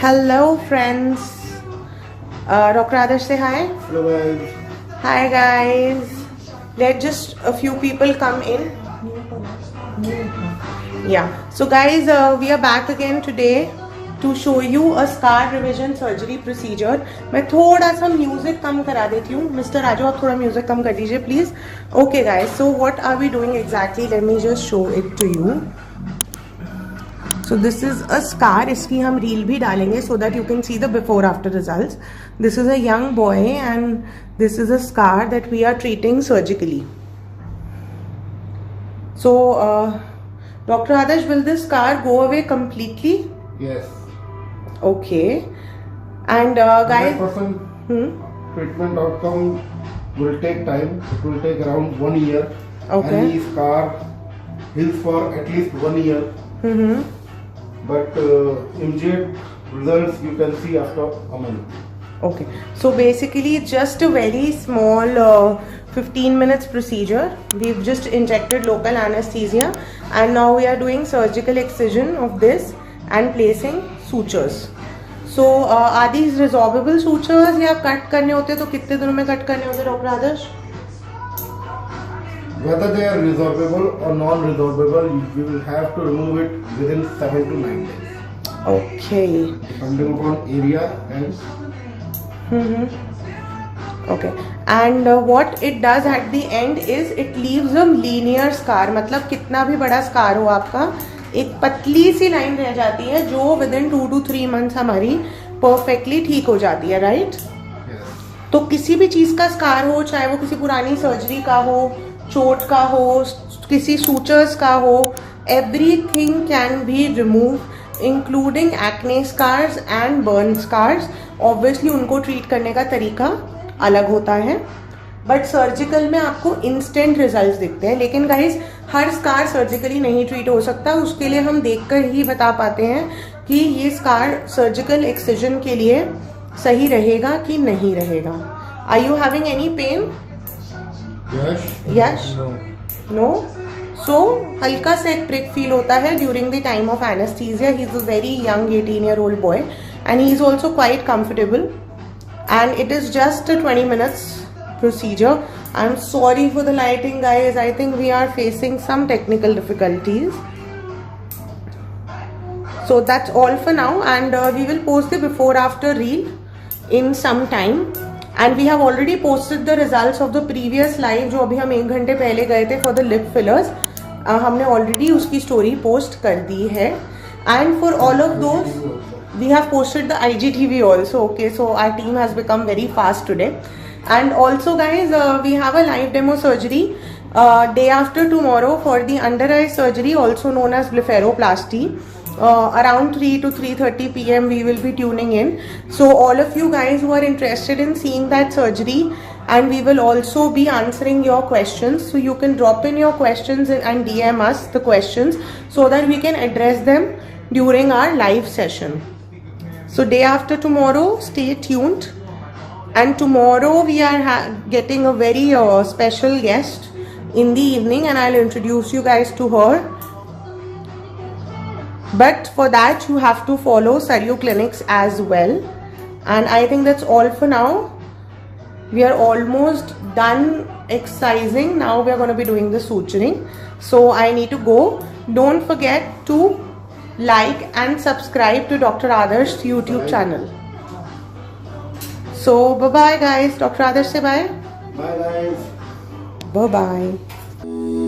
Hello friends. Dr. Adarsh, say hi. Hello guys. Hi guys. Let just a few people come in. Yeah. So guys, we are back again today to show you a scar revision surgery procedure. मैं थोड़ा सा music कम करा देती हूँ. Mr. Raju, आप थोड़ा music कम कर दीजिए please. Okay guys. So what are we doing exactly? Let me just show it to you. So this is a scar. इसकी हम रील भी डालेंगे so that you can see the before after results. This is a young boy and this is a scar that we are treating surgically. So Dr. Adarsh, will this scar go away completely? Yes. Okay. And guys, 100% treatment outcome will take time. It will take around 1 year. Okay. Any scar heals for at least 1 year. But immediate results you can see after a month. okay. So basically it's just a very small 15 minutes procedure. We've just injected local anesthesia and now we are doing surgical excision of this and placing sutures. So are these resorbable sutures या cut करने होते तो कितने दिनों में cut करने होते doctor Adarsh? Whether they are resorbable or non-resorbable, you will have to remove it within 7 to 9 days. Okay. Depending upon area and Okay. And what it does at the end is it leaves a linear scar. मतलब कितना भी बड़ा scar हो आपका, एक पतली सी line रह जाती है जो within 2 to 3 months हमारी perfectly ठीक हो जाती है, right? yes. तो किसी भी चीज़ का scar हो, चाहे वो किसी पुरानी सर्जरी का हो, चोट का हो, किसी सूचर्स का हो, everything can be removed including acne scars and burn scars. Obviously उनको ट्रीट करने का तरीका अलग होता है बट सर्जिकल में आपको इंस्टेंट रिजल्ट्स दिखते हैं. लेकिन गाइस हर स्कार सर्जिकली नहीं ट्रीट हो सकता, उसके लिए हम देखकर ही बता पाते हैं कि ये स्कार सर्जिकल एक्सिजन के लिए सही रहेगा कि नहीं रहेगा. Are you having any pain? Yes. No. So हल्का सा एक प्रिक फील होता है during the time of anaesthesia. He is a very young 18-year-old boy and he is also quite comfortable and it is just a 20 minutes procedure. I'm sorry for the lighting guys, I think we are facing some technical difficulties. So that's all for now and we will post the before after reel in some time and we have already posted the results of the previous live जो अभी हम 1 घंटे पहले गए थे for the lip fillers. हमने already उसकी story post कर दी है and for all of those we have posted the IGTV also. Okay, so our team has become very fast today. And also guys, we have a live demo surgery day after tomorrow for the under eye surgery, also known as blepharoplasty. Around 3 to 3:30 p.m. we will be tuning in. So all of you guys who are interested in seeing that surgery, and we will also be answering your questions. So you can drop in your questions and DM us the questions so that we can address them during our live session. So day after tomorrow, stay tuned. And tomorrow we are getting a very special guest in the evening and I'll introduce you guys to her. But for that you have to follow Saryu Clinics as well. And I think that's all for now. We are almost done excising. Now we are going to be doing the suturing. So I need to go. Don't forget to like and subscribe to Dr. Adarsh's YouTube channel. So bye bye guys. Dr. Adarsh say bye. Bye guys. Bye bye.